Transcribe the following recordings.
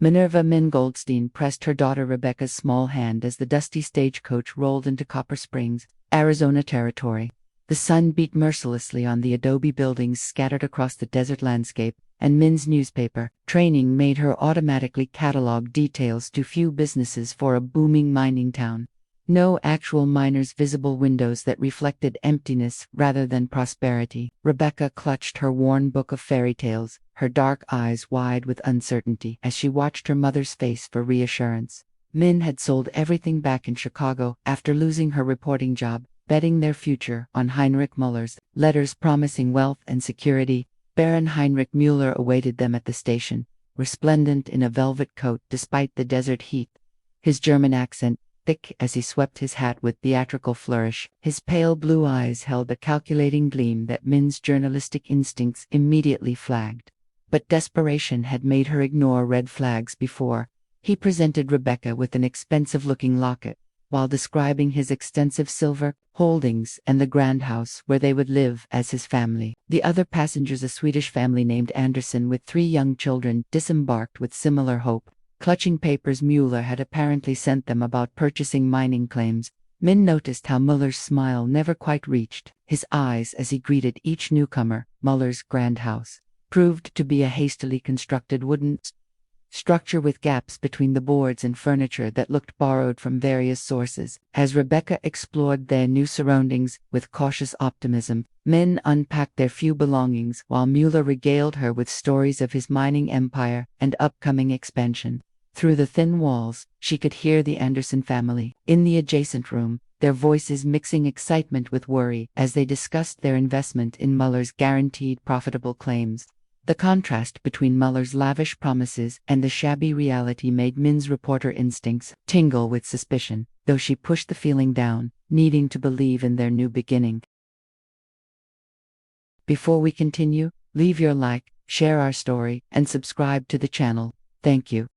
Minerva Min Goldstein pressed her daughter Rebecca's small hand as the dusty stagecoach rolled into Copper Springs, Arizona territory. The sun beat mercilessly on the adobe buildings scattered across the desert landscape, and Min's newspaper training made her automatically catalog details to few businesses for a booming mining town. No actual miners' visible windows that reflected emptiness rather than prosperity. Rebecca clutched her worn book of fairy tales, her dark eyes wide with uncertainty as she watched her mother's face for reassurance. Min had sold everything back in Chicago after losing her reporting job, betting their future on Heinrich Muller's letters promising wealth and security. Baron Heinrich Müller awaited them at the station, resplendent in a velvet coat despite the desert heat. His German accent thick as he swept his hat with theatrical flourish, his pale blue eyes held a calculating gleam that Min's journalistic instincts immediately flagged. But desperation had made her ignore red flags before. He presented Rebecca with an expensive-looking locket, while describing his extensive silver holdings and the grand house where they would live as his family. The other passengers, a Swedish family named Anderson with 3 young children, disembarked with similar hope. Clutching papers Mueller had apparently sent them about purchasing mining claims, Min noticed how Muller's smile never quite reached his eyes as he greeted each newcomer. Muller's grand house proved to be a hastily constructed wooden structure with gaps between the boards and furniture that looked borrowed from various sources. As Rebecca explored their new surroundings with cautious optimism, Min unpacked their few belongings while Mueller regaled her with stories of his mining empire and upcoming expansion. Through the thin walls, she could hear the Anderson family in the adjacent room, their voices mixing excitement with worry as they discussed their investment in Muller's guaranteed profitable claims. The contrast between Muller's lavish promises and the shabby reality made Min's reporter instincts tingle with suspicion, though she pushed the feeling down, needing to believe in their new beginning. Before we continue, leave your like, share our story, and subscribe to the channel. Thank you.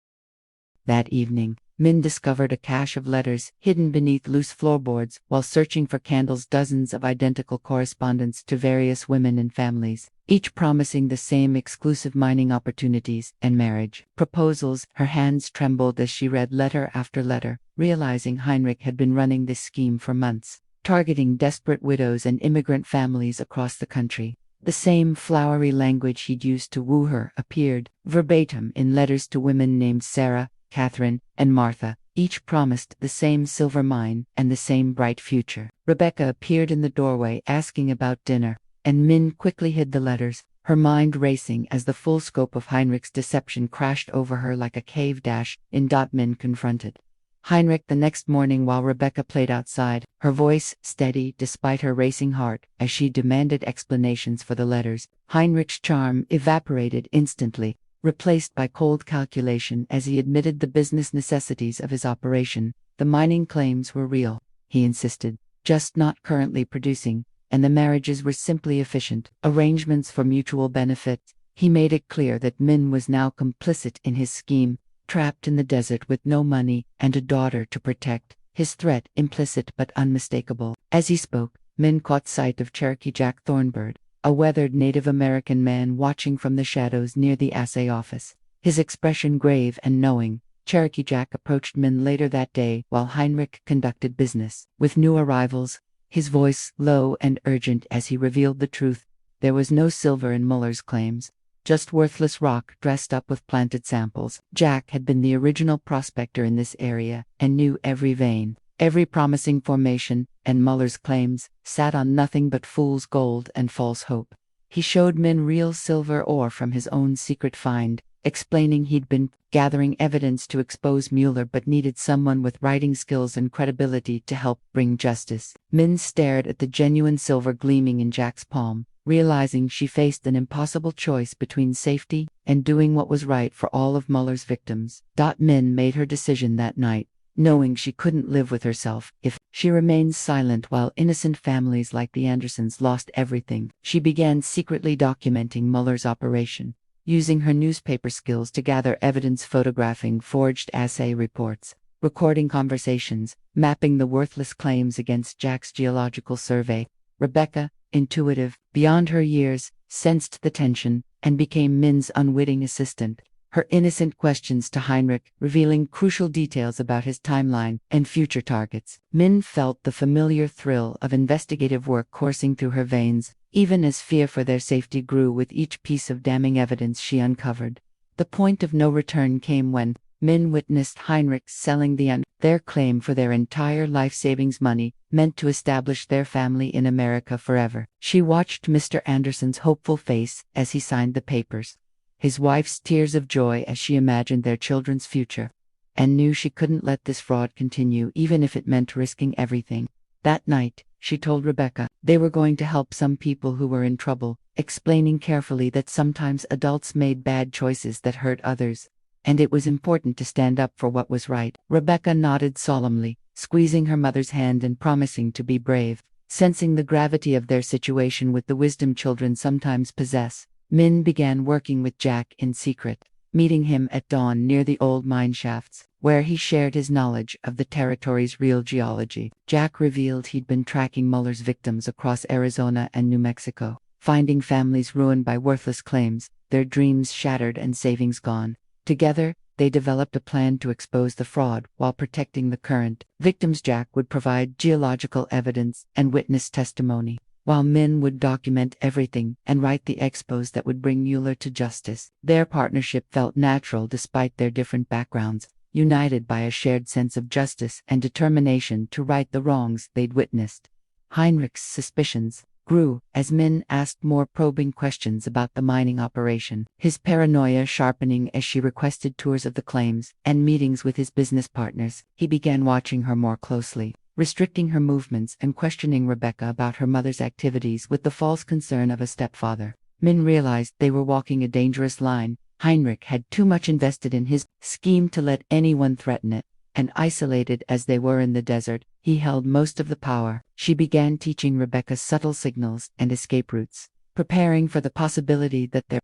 That evening, Min discovered a cache of letters hidden beneath loose floorboards while searching for candles. Dozens of identical correspondence to various women and families, each promising the same exclusive mining opportunities and marriage proposals. Her hands trembled as she read letter after letter, realizing Heinrich had been running this scheme for months, targeting desperate widows and immigrant families across the country. The same flowery language he'd used to woo her appeared verbatim in letters to women named Sarah, Catherine, and Martha. Each promised the same silver mine and the same bright future. Rebecca appeared in the doorway asking about dinner, and Min quickly hid the letters, her mind racing as the full scope of Heinrich's deception crashed over her like a cave dash in. Min confronted Heinrich the next morning while Rebecca played outside, her voice steady despite her racing heart as she demanded explanations for the letters. Heinrich's charm evaporated instantly, replaced by cold calculation as he admitted the business necessities of his operation. The mining claims were real, he insisted, just not currently producing, and the marriages were simply efficient arrangements for mutual benefit. He made it clear that Min was now complicit in his scheme, trapped in the desert with no money and a daughter to protect, his threat implicit but unmistakable. As he spoke, Min caught sight of Cherokee Jack Thornbird, a weathered Native American man watching from the shadows near the assay office, his expression grave and knowing. Cherokee Jack approached Min later that day while Heinrich conducted business with new arrivals, his voice low and urgent as he revealed the truth. There was no silver in Muller's claims, just worthless rock dressed up with planted samples. Jack had been the original prospector in this area and knew every vein, every promising formation, and Muller's claims sat on nothing but fool's gold and false hope. He showed Min real silver ore from his own secret find, explaining he'd been gathering evidence to expose Mueller but needed someone with writing skills and credibility to help bring justice. Min stared at the genuine silver gleaming in Jack's palm, realizing she faced an impossible choice between safety and doing what was right for all of Muller's victims. Min made her decision that night, knowing she couldn't live with herself if she remained silent while innocent families like the Andersons lost everything. She began secretly documenting Muller's operation, using her newspaper skills to gather evidence, photographing forged assay reports, recording conversations, mapping the worthless claims against Jack's geological survey. Rebecca, intuitive beyond her years, sensed the tension and became Min's unwitting assistant, her innocent questions to Heinrich, revealing crucial details about his timeline and future targets. Min felt the familiar thrill of investigative work coursing through her veins, even as fear for their safety grew with each piece of damning evidence she uncovered. The point of no return came when Min witnessed Heinrich selling their claim for their entire life savings money, meant to establish their family in America forever. She watched Mr. Anderson's hopeful face as he signed the papers, his wife's tears of joy as she imagined their children's future, and knew she couldn't let this fraud continue even if it meant risking everything. That night, she told Rebecca they were going to help some people who were in trouble, explaining carefully that sometimes adults made bad choices that hurt others, and it was important to stand up for what was right. Rebecca nodded solemnly, squeezing her mother's hand and promising to be brave. Sensing the gravity of their situation with the wisdom children sometimes possess, Min began working with Jack in secret, meeting him at dawn near the old mine shafts, where he shared his knowledge of the territory's real geology. Jack revealed he'd been tracking Muller's victims across Arizona and New Mexico, finding families ruined by worthless claims, their dreams shattered and savings gone. Together, they developed a plan to expose the fraud while protecting the current victims. Jack would provide geological evidence and witness testimony, while Min would document everything and write the expos that would bring Mueller to justice. Their partnership felt natural despite their different backgrounds, united by a shared sense of justice and determination to right the wrongs they'd witnessed. Heinrich's suspicions grew as Min asked more probing questions about the mining operation, his paranoia sharpening as she requested tours of the claims and meetings with his business partners. He began watching her more closely, restricting her movements and questioning Rebecca about her mother's activities with the false concern of a stepfather. Min realized they were walking a dangerous line. Heinrich had too much invested in his scheme to let anyone threaten it, and isolated as they were in the desert, he held most of the power. She began teaching Rebecca subtle signals and escape routes, preparing for the possibility that their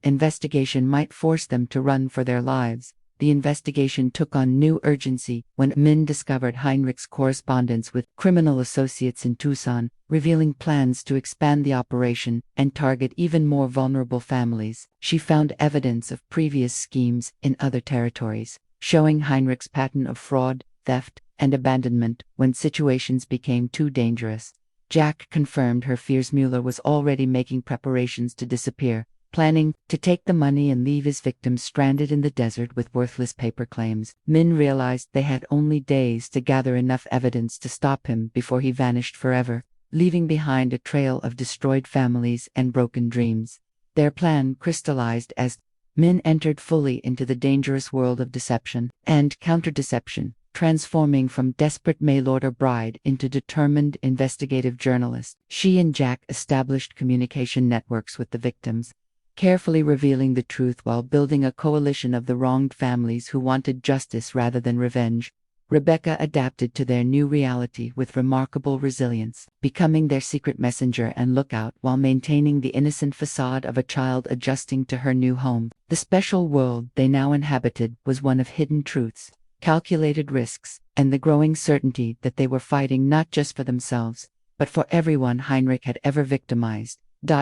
investigation might force them to run for their lives. The investigation took on new urgency when Min discovered Heinrich's correspondence with criminal associates in Tucson, revealing plans to expand the operation and target even more vulnerable families. She found evidence of previous schemes in other territories, showing Heinrich's pattern of fraud, theft, and abandonment when situations became too dangerous. Jack confirmed her fears. Mueller was already making preparations to disappear, planning to take the money and leave his victims stranded in the desert with worthless paper claims. Min realized they had only days to gather enough evidence to stop him before he vanished forever, leaving behind a trail of destroyed families and broken dreams. Their plan crystallized as Min entered fully into the dangerous world of deception and counter-deception, transforming from desperate mail-order bride into determined investigative journalist. She and Jack established communication networks with the victims, carefully revealing the truth while building a coalition of the wronged families who wanted justice rather than revenge. Rebecca adapted to their new reality with remarkable resilience, becoming their secret messenger and lookout while maintaining the innocent facade of a child adjusting to her new home. The special world they now inhabited was one of hidden truths, calculated risks, and the growing certainty that they were fighting not just for themselves, but for everyone Heinrich had ever victimized.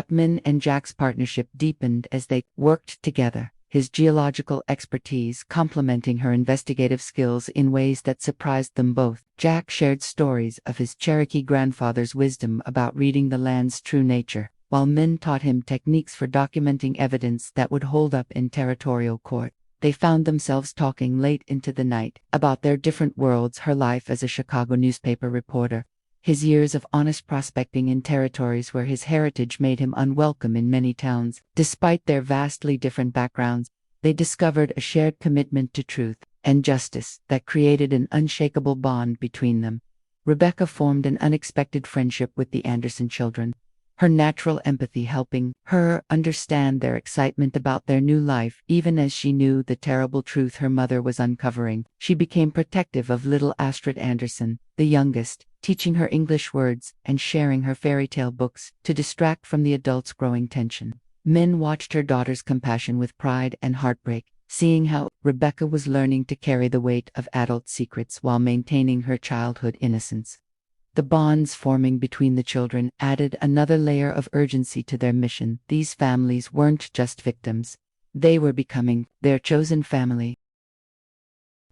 Min and Jack's partnership deepened as they worked together, his geological expertise complementing her investigative skills in ways that surprised them both. Jack shared stories of his Cherokee grandfather's wisdom about reading the land's true nature, while Min taught him techniques for documenting evidence that would hold up in territorial court. They found themselves talking late into the night about their different worlds, her life as a Chicago newspaper reporter, his years of honest prospecting in territories where his heritage made him unwelcome in many towns. Despite their vastly different backgrounds, they discovered a shared commitment to truth and justice that created an unshakable bond between them. Rebecca formed an unexpected friendship with the Anderson children, her natural empathy helping her understand their excitement about their new life. Even as she knew the terrible truth her mother was uncovering, she became protective of little Astrid Anderson, the youngest, teaching her English words and sharing her fairy tale books to distract from the adults' growing tension. Min watched her daughter's compassion with pride and heartbreak, seeing how Rebecca was learning to carry the weight of adult secrets while maintaining her childhood innocence. The bonds forming between the children added another layer of urgency to their mission. These families weren't just victims. They were becoming their chosen family.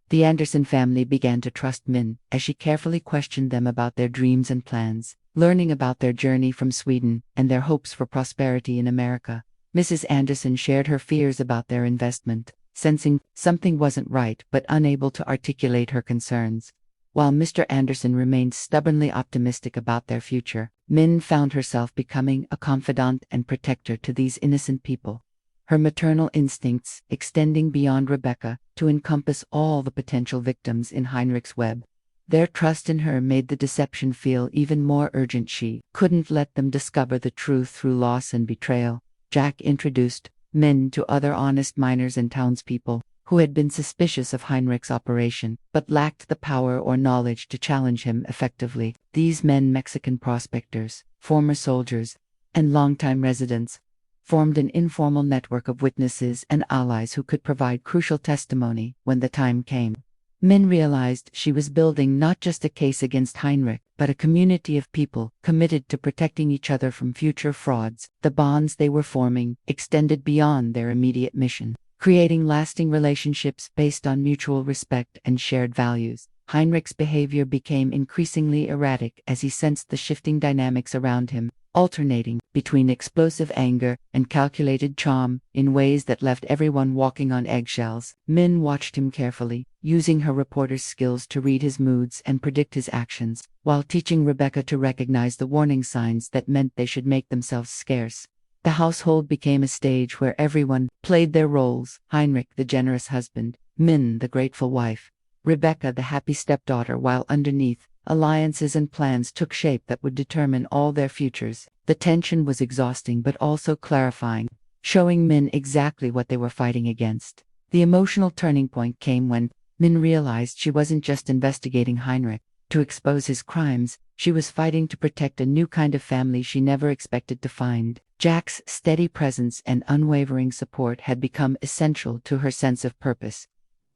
The Anderson family began to trust Min as she carefully questioned them about their dreams and plans, learning about their journey from Sweden and their hopes for prosperity in America. Mrs. Anderson shared her fears about their investment, sensing something wasn't right but unable to articulate her concerns. While Mr. Anderson remained stubbornly optimistic about their future, Min found herself becoming a confidant and protector to these innocent people. Her maternal instincts extending beyond Rebecca to encompass all the potential victims in Heinrich's web. Their trust in her made the deception feel even more urgent. She couldn't let them discover the truth through loss and betrayal. Jack introduced Min to other honest miners and townspeople who had been suspicious of Heinrich's operation, but lacked the power or knowledge to challenge him effectively. These men, Mexican prospectors, former soldiers, and longtime residents, formed an informal network of witnesses and allies who could provide crucial testimony when the time came. Min realized she was building not just a case against Heinrich, but a community of people committed to protecting each other from future frauds. The bonds they were forming extended beyond their immediate mission, creating lasting relationships based on mutual respect and shared values. Heinrich's behavior became increasingly erratic as he sensed the shifting dynamics around him, alternating between explosive anger and calculated charm in ways that left everyone walking on eggshells. Min watched him carefully, using her reporter's skills to read his moods and predict his actions, while teaching Rebecca to recognize the warning signs that meant they should make themselves scarce. The household became a stage where everyone played their roles: Heinrich, the generous husband; Min, the grateful wife; Rebecca, the happy stepdaughter. While underneath, alliances and plans took shape that would determine all their futures. The tension was exhausting but also clarifying, showing Min exactly what they were fighting against. The emotional turning point came when Min realized she wasn't just investigating Heinrich to expose his crimes, she was fighting to protect a new kind of family she never expected to find. Jack's steady presence and unwavering support had become essential to her sense of purpose,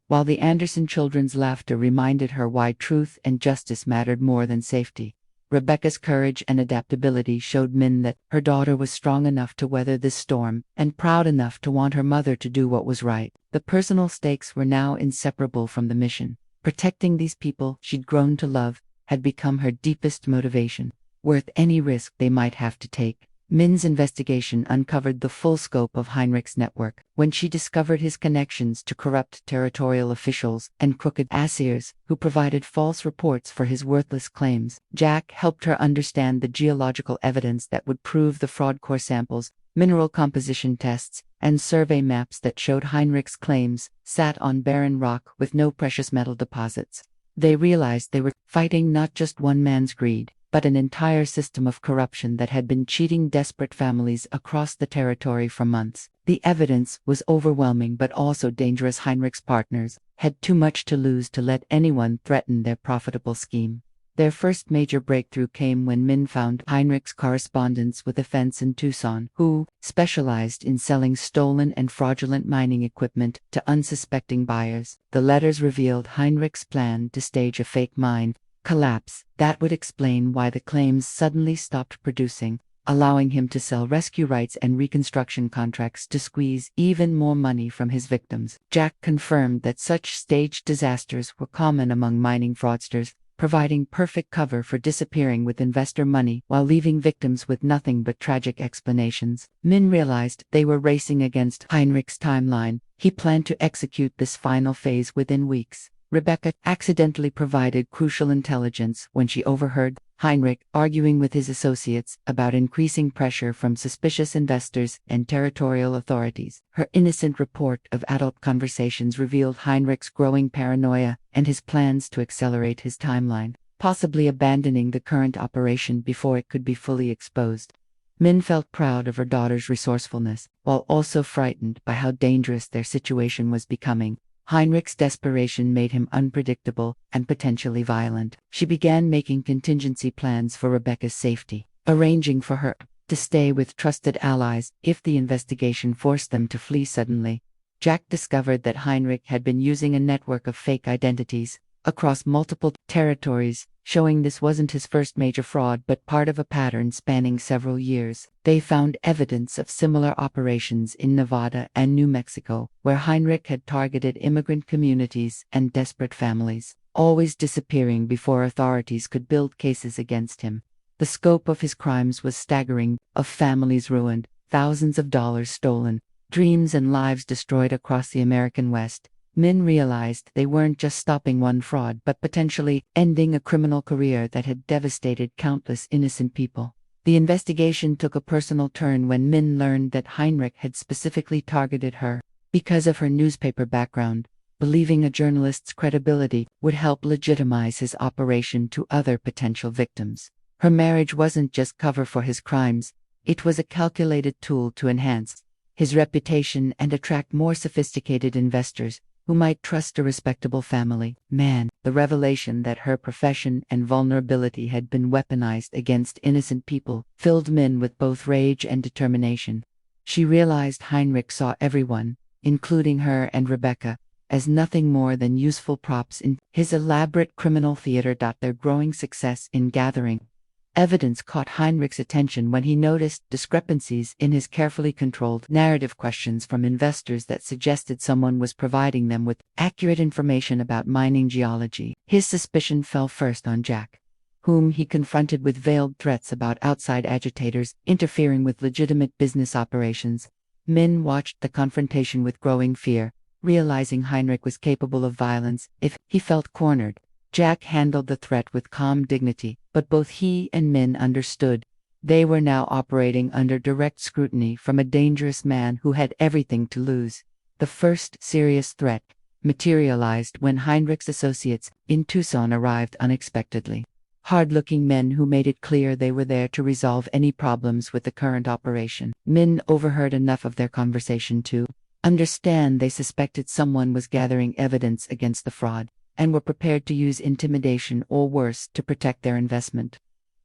while the Anderson children's laughter reminded her why truth and justice mattered more than safety. Rebecca's courage and adaptability showed Min that her daughter was strong enough to weather this storm, and proud enough to want her mother to do what was right. The personal stakes were now inseparable from the mission. Protecting these people she'd grown to love had become her deepest motivation, worth any risk they might have to take. Min's investigation uncovered the full scope of Heinrich's network. When she discovered his connections to corrupt territorial officials and crooked Asirs who provided false reports for his worthless claims, Jack helped her understand the geological evidence that would prove the fraud: core samples, mineral composition tests, and survey maps that showed Heinrich's claims sat on barren rock with no precious metal deposits. They realized they were fighting not just one man's greed, but an entire system of corruption that had been cheating desperate families across the territory for months. The evidence was overwhelming but also dangerous. Heinrich's partners had too much to lose to let anyone threaten their profitable scheme. Their first major breakthrough came when Min found Heinrich's correspondence with a fence in Tucson, who specialized in selling stolen and fraudulent mining equipment to unsuspecting buyers. The letters revealed Heinrich's plan to stage a fake mine collapse that would explain why the claims suddenly stopped producing, allowing him to sell rescue rights and reconstruction contracts to squeeze even more money from his victims. Jack confirmed that such staged disasters were common among mining fraudsters, providing perfect cover for disappearing with investor money while leaving victims with nothing but tragic explanations. Min realized they were racing against Heinrich's timeline. He planned to execute this final phase within weeks. Rebecca accidentally provided crucial intelligence when she overheard Heinrich arguing with his associates about increasing pressure from suspicious investors and territorial authorities. Her innocent report of adult conversations revealed Heinrich's growing paranoia and his plans to accelerate his timeline, possibly abandoning the current operation before it could be fully exposed. Min felt proud of her daughter's resourcefulness, while also frightened by how dangerous their situation was becoming. Heinrich's desperation made him unpredictable and potentially violent. She began making contingency plans for Rebecca's safety, arranging for her to stay with trusted allies if the investigation forced them to flee suddenly. Jack discovered that Heinrich had been using a network of fake identities, across multiple territories, showing this wasn't his first major fraud but part of a pattern spanning several years. They found evidence of similar operations in Nevada and New Mexico, where Heinrich had targeted immigrant communities and desperate families, always disappearing before authorities could build cases against him. The scope of his crimes was staggering, of families ruined, thousands of dollars stolen, dreams and lives destroyed across the American West. Min realized they weren't just stopping one fraud but potentially ending a criminal career that had devastated countless innocent people. The investigation took a personal turn when Min learned that Heinrich had specifically targeted her because of her newspaper background, believing a journalist's credibility would help legitimize his operation to other potential victims. Her marriage wasn't just cover for his crimes, it was a calculated tool to enhance his reputation and attract more sophisticated investors who might trust a respectable family man. The revelation that her profession and vulnerability had been weaponized against innocent people filled Min with both rage and determination. She realized Heinrich saw everyone, including her and Rebecca, as nothing more than useful props in his elaborate criminal theater. Their growing success in gathering evidence caught Heinrich's attention when he noticed discrepancies in his carefully controlled narrative questions from investors that suggested someone was providing them with accurate information about mining geology. His suspicion fell first on Jack, whom he confronted with veiled threats about outside agitators interfering with legitimate business operations. Min watched the confrontation with growing fear, realizing Heinrich was capable of violence if he felt cornered. Jack handled the threat with calm dignity, but both he and Min understood they were now operating under direct scrutiny from a dangerous man who had everything to lose. The first serious threat materialized when Heinrich's associates in Tucson arrived unexpectedly. Hard-looking men who made it clear they were there to resolve any problems with the current operation. Min overheard enough of their conversation to understand they suspected someone was gathering evidence against the fraud, and were prepared to use intimidation or worse to protect their investment.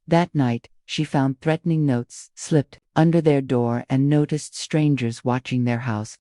That night, she found threatening notes slipped under their door and noticed strangers watching their house,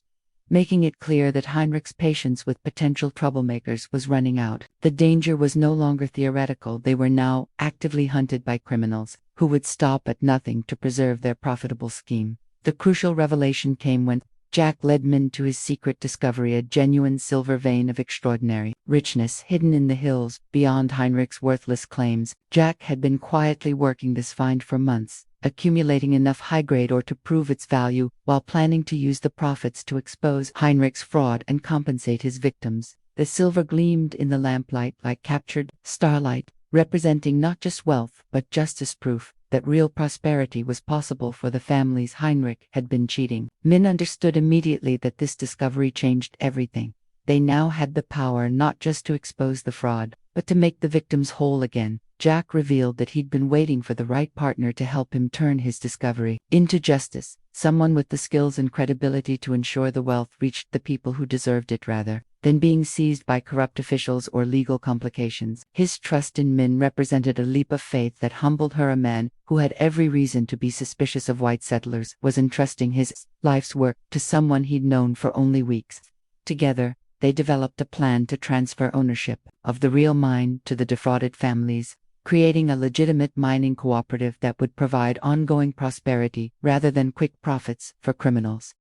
making it clear that Heinrich's patience with potential troublemakers was running out. The danger was no longer theoretical. They were now actively hunted by criminals who would stop at nothing to preserve their profitable scheme. The crucial revelation came when Jack led Min to his secret discovery, a genuine silver vein of extraordinary richness hidden in the hills beyond Heinrich's worthless claims. Jack had been quietly working this find for months, accumulating enough high-grade ore to prove its value while planning to use the profits to expose Heinrich's fraud and compensate his victims. The silver gleamed in the lamplight like captured starlight, representing not just wealth but justice, proof that real prosperity was possible for the families Heinrich had been cheating. Min understood immediately that this discovery changed everything. They now had the power not just to expose the fraud, but to make the victims whole again. Jack revealed that he'd been waiting for the right partner to help him turn his discovery into justice, someone with the skills and credibility to ensure the wealth reached the people who deserved it rather than being seized by corrupt officials or legal complications. His trust in Min represented a leap of faith that humbled her. A man who had every reason to be suspicious of white settlers was entrusting his life's work to someone he'd known for only weeks. Together, they developed a plan to transfer ownership of the real mine to the defrauded families, creating a legitimate mining cooperative that would provide ongoing prosperity rather than quick profits for criminals.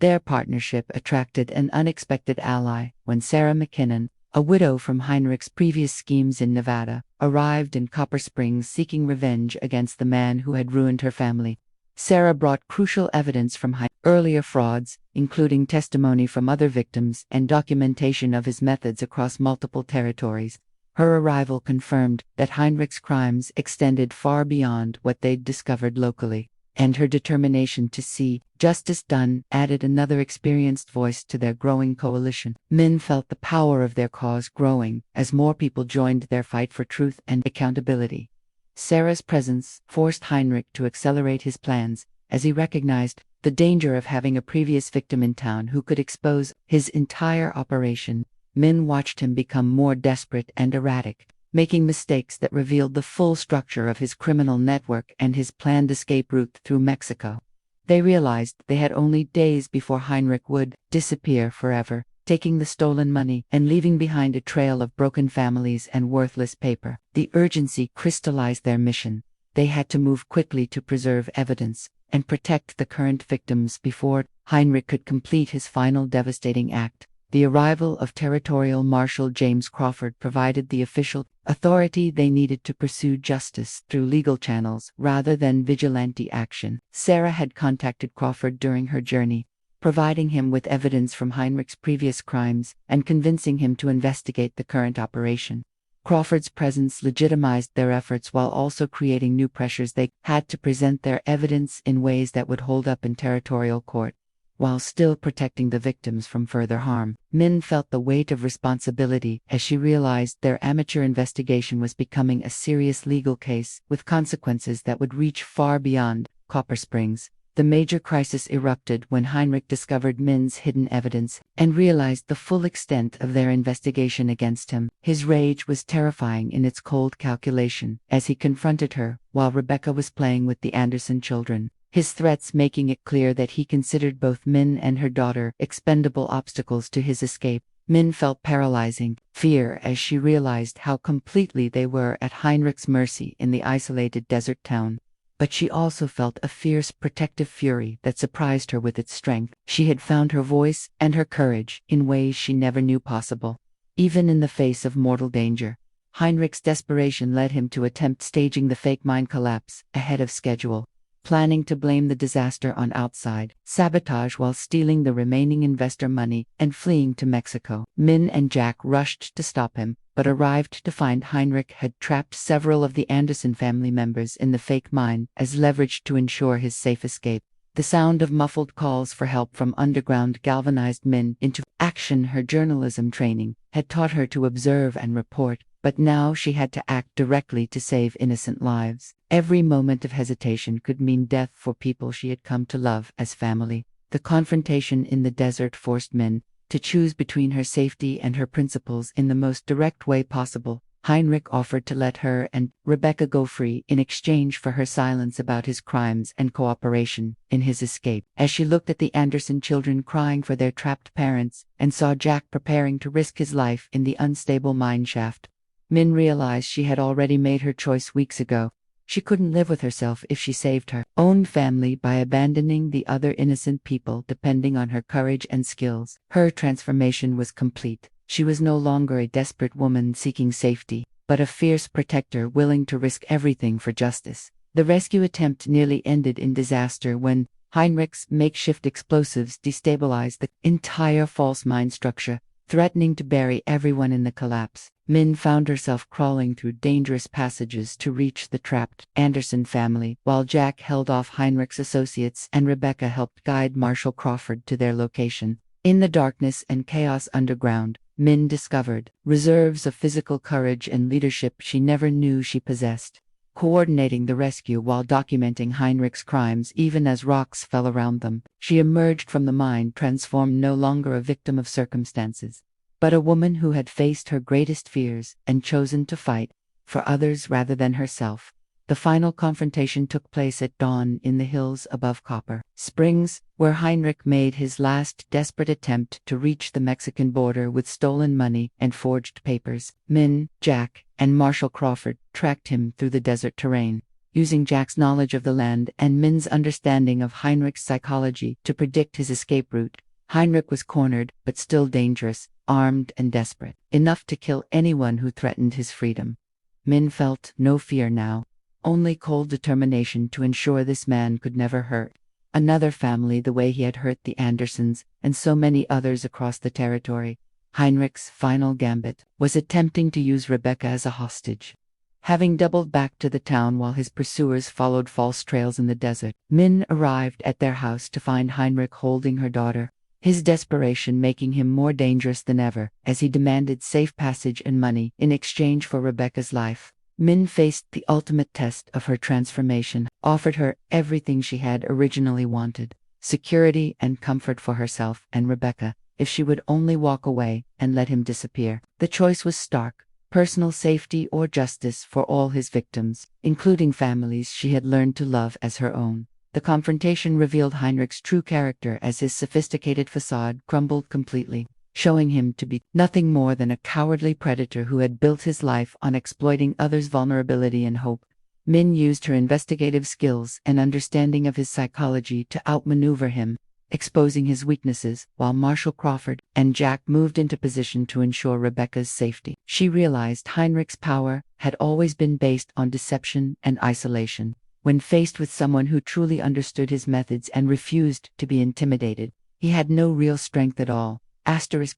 Their partnership attracted an unexpected ally when Sarah McKinnon, a widow from Heinrich's previous schemes in Nevada, arrived in Copper Springs seeking revenge against the man who had ruined her family. Sarah brought crucial evidence from Heinrich's earlier frauds, including testimony from other victims and documentation of his methods across multiple territories. Her arrival confirmed that Heinrich's crimes extended far beyond what they'd discovered locally, and her determination to see justice done added another experienced voice to their growing coalition. Min felt the power of their cause growing as more people joined their fight for truth and accountability. Sarah's presence forced Heinrich to accelerate his plans, as he recognized the danger of having a previous victim in town who could expose his entire operation. Min watched him become more desperate and erratic, making mistakes that revealed the full structure of his criminal network and his planned escape route through Mexico. They realized they had only days before Heinrich would disappear forever. taking the stolen money and leaving behind a trail of broken families and worthless paper. The urgency crystallized their mission. They had to move quickly to preserve evidence and protect the current victims before Heinrich could complete his final devastating act. The arrival of Territorial Marshal James Crawford provided the official authority they needed to pursue justice through legal channels rather than vigilante action. Sarah had contacted Crawford during her journey, providing him with evidence from Heinrich's previous crimes and convincing him to investigate the current operation. Crawford's presence legitimized their efforts while also creating new pressures. They had to present their evidence in ways that would hold up in territorial court, while still protecting the victims from further harm. Min felt the weight of responsibility as she realized their amateur investigation was becoming a serious legal case with consequences that would reach far beyond Copper Springs. The major crisis erupted when Heinrich discovered Min's hidden evidence and realized the full extent of their investigation against him. His rage was terrifying in its cold calculation as he confronted her while Rebecca was playing with the Anderson children, his threats making it clear that he considered both Min and her daughter expendable obstacles to his escape. Min felt paralyzing fear as she realized how completely they were at Heinrich's mercy in the isolated desert town. But she also felt a fierce protective fury that surprised her with its strength. She had found her voice and her courage in ways she never knew possible. Even in the face of mortal danger, Heinrich's desperation led him to attempt staging the fake mine collapse ahead of schedule, planning to blame the disaster on outside sabotage while stealing the remaining investor money and fleeing to Mexico. Min and Jack rushed to stop him, but arrived to find Heinrich had trapped several of the Anderson family members in the fake mine as leverage to ensure his safe escape. The sound of muffled calls for help from underground galvanized Min into action. Her journalism training had taught her to observe and report, but now she had to act directly to save innocent lives. Every moment of hesitation could mean death for people she had come to love as family. The confrontation in the desert forced Min to choose between her safety and her principles in the most direct way possible. Heinrich offered to let her and Rebecca go free in exchange for her silence about his crimes and cooperation in his escape. As she looked at the Anderson children crying for their trapped parents and saw Jack preparing to risk his life in the unstable mine shaft, Min realized she had already made her choice weeks ago. She couldn't live with herself if she saved her own family by abandoning the other innocent people depending on her courage and skills. Her transformation was complete. She was no longer a desperate woman seeking safety, but a fierce protector willing to risk everything for justice. The rescue attempt nearly ended in disaster when Heinrich's makeshift explosives destabilized the entire false mine structure, threatening to bury everyone in the collapse. Min found herself crawling through dangerous passages to reach the trapped Anderson family, while Jack held off Heinrich's associates and Rebecca helped guide Marshal Crawford to their location. In the darkness and chaos underground, Min discovered reserves of physical courage and leadership she never knew she possessed. Coordinating the rescue while documenting Heinrich's crimes even as rocks fell around them, she emerged from the mine transformed, no longer a victim of circumstances, but a woman who had faced her greatest fears and chosen to fight for others rather than herself. The final confrontation took place at dawn in the hills above Copper Springs, where Heinrich made his last desperate attempt to reach the Mexican border with stolen money and forged papers. Min, Jack, and Marshal Crawford tracked him through the desert terrain, using Jack's knowledge of the land and Min's understanding of Heinrich's psychology to predict his escape route. Heinrich was cornered, but still dangerous, armed and desperate, enough to kill anyone who threatened his freedom. Min felt no fear now, only cold determination to ensure this man could never hurt another family the way he had hurt the Andersons and so many others across the territory. Heinrich's final gambit was attempting to use Rebecca as a hostage. Having doubled back to the town while his pursuers followed false trails in the desert, Min arrived at their house to find Heinrich holding her daughter, his desperation making him more dangerous than ever as he demanded safe passage and money in exchange for Rebecca's life. Min faced the ultimate test of her transformation, offered her everything she had originally wanted, security and comfort for herself and Rebecca, if she would only walk away and let him disappear. The choice was stark: personal safety or justice for all his victims, including families she had learned to love as her own. The confrontation revealed Heinrich's true character as his sophisticated facade crumbled completely. showing him to be nothing more than a cowardly predator who had built his life on exploiting others' vulnerability and hope. Min used her investigative skills and understanding of his psychology to outmaneuver him, exposing his weaknesses, while Marshall Crawford and Jack moved into position to ensure Rebecca's safety. She realized Heinrich's power had always been based on deception and isolation. When faced with someone who truly understood his methods and refused to be intimidated, he had no real strength at all.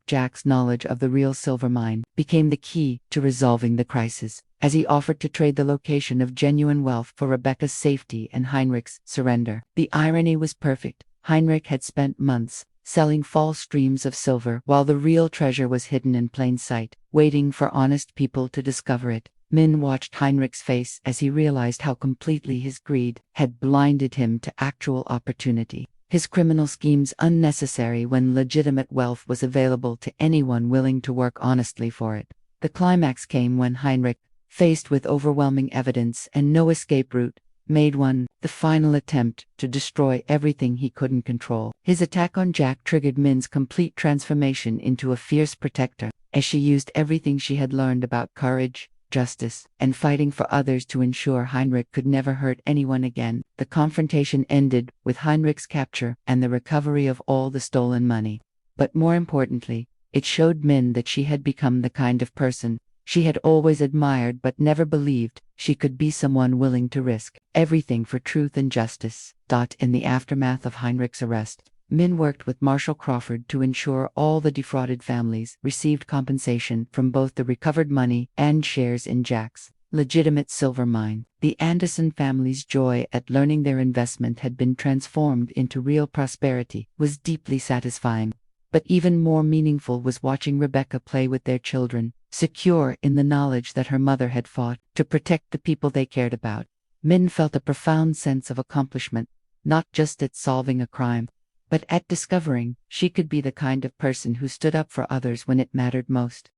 Jack's knowledge of the real silver mine became the key to resolving the crisis, as he offered to trade the location of genuine wealth for Rebecca's safety and Heinrich's surrender. The irony was perfect. Heinrich had spent months selling false streams of silver while the real treasure was hidden in plain sight, waiting for honest people to discover it. Min watched Heinrich's face as he realized how completely his greed had blinded him to actual opportunity. His criminal schemes unnecessary when legitimate wealth was available to anyone willing to work honestly for it. The climax came when Heinrich, faced with overwhelming evidence and no escape route, made the final attempt to destroy everything he couldn't control. His attack on Jack triggered Min's complete transformation into a fierce protector, as she used everything she had learned about courage, justice, and fighting for others to ensure Heinrich could never hurt anyone again. The confrontation ended with Heinrich's capture and the recovery of all the stolen money. But more importantly, it showed Min that she had become the kind of person she had always admired but never believed she could be, someone willing to risk everything for truth and justice. In the aftermath of Heinrich's arrest, Min worked with Marshall Crawford to ensure all the defrauded families received compensation from both the recovered money and shares in Jack's legitimate silver mine. The Anderson family's joy at learning their investment had been transformed into real prosperity was deeply satisfying. But even more meaningful was watching Rebecca play with their children, secure in the knowledge that her mother had fought to protect the people they cared about. Min felt a profound sense of accomplishment, not just at solving a crime, but at discovering she could be the kind of person who stood up for others when it mattered most.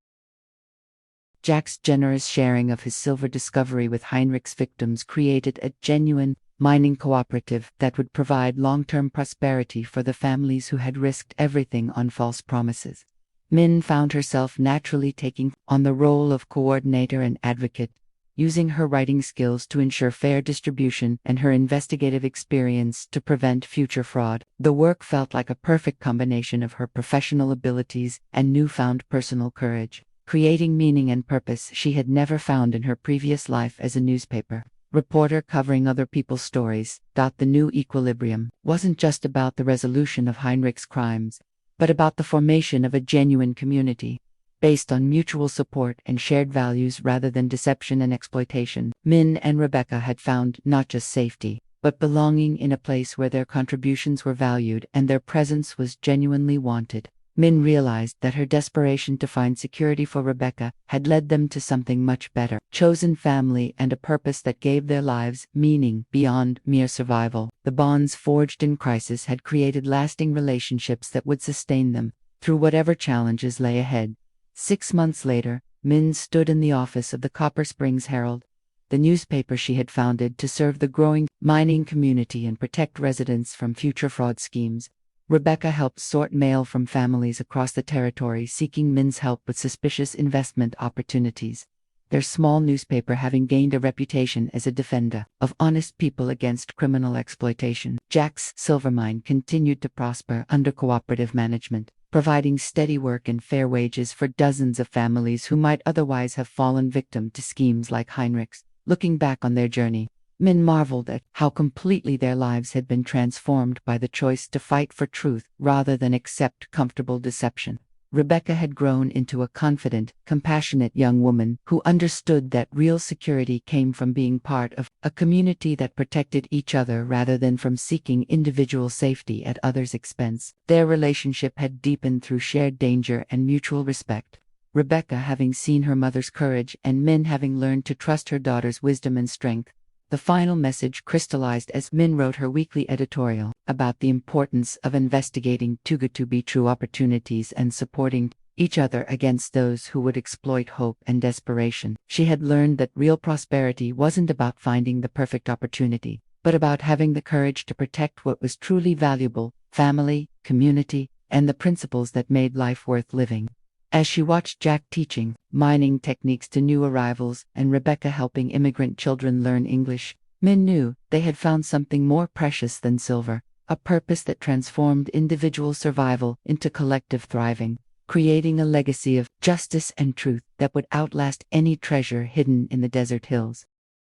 Jack's generous sharing of his silver discovery with Heinrich's victims created a genuine mining cooperative that would provide long-term prosperity for the families who had risked everything on false promises. Min found herself naturally taking on the role of coordinator and advocate, using her writing skills to ensure fair distribution and her investigative experience to prevent future fraud. The work felt like a perfect combination of her professional abilities and newfound personal courage, creating meaning and purpose she had never found in her previous life as a newspaper reporter covering other people's stories. The New Equilibrium wasn't just about the resolution of Heinrich's crimes, but about the formation of a genuine community, based on mutual support and shared values rather than deception and exploitation. Min and Rebecca had found not just safety, but belonging in a place where their contributions were valued and their presence was genuinely wanted. Min realized that her desperation to find security for Rebecca had led them to something much better: chosen family and a purpose that gave their lives meaning beyond mere survival. The bonds forged in crisis had created lasting relationships that would sustain them through whatever challenges lay ahead. 6 months later, Min stood in the office of the Copper Springs Herald, the newspaper she had founded to serve the growing mining community and protect residents from future fraud schemes. Rebecca helped sort mail from families across the territory seeking Min's help with suspicious investment opportunities, their small newspaper having gained a reputation as a defender of honest people against criminal exploitation. Jack's silver mine continued to prosper under cooperative management, providing steady work and fair wages for dozens of families who might otherwise have fallen victim to schemes like Heinrich's. Looking back on their journey, Min marveled at how completely their lives had been transformed by the choice to fight for truth rather than accept comfortable deception. Rebecca had grown into a confident, compassionate young woman who understood that real security came from being part of a community that protected each other rather than from seeking individual safety at others' expense. Their relationship had deepened through shared danger and mutual respect, Rebecca having seen her mother's courage and Min having learned to trust her daughter's wisdom and strength. The final message crystallized as Min wrote her weekly editorial about the importance of investigating too good to be true opportunities and supporting each other against those who would exploit hope and desperation. She had learned that real prosperity wasn't about finding the perfect opportunity, but about having the courage to protect what was truly valuable: family, community, and the principles that made life worth living. As she watched Jack teaching mining techniques to new arrivals and Rebecca helping immigrant children learn English, Min knew they had found something more precious than silver, a purpose that transformed individual survival into collective thriving, creating a legacy of justice and truth that would outlast any treasure hidden in the desert hills.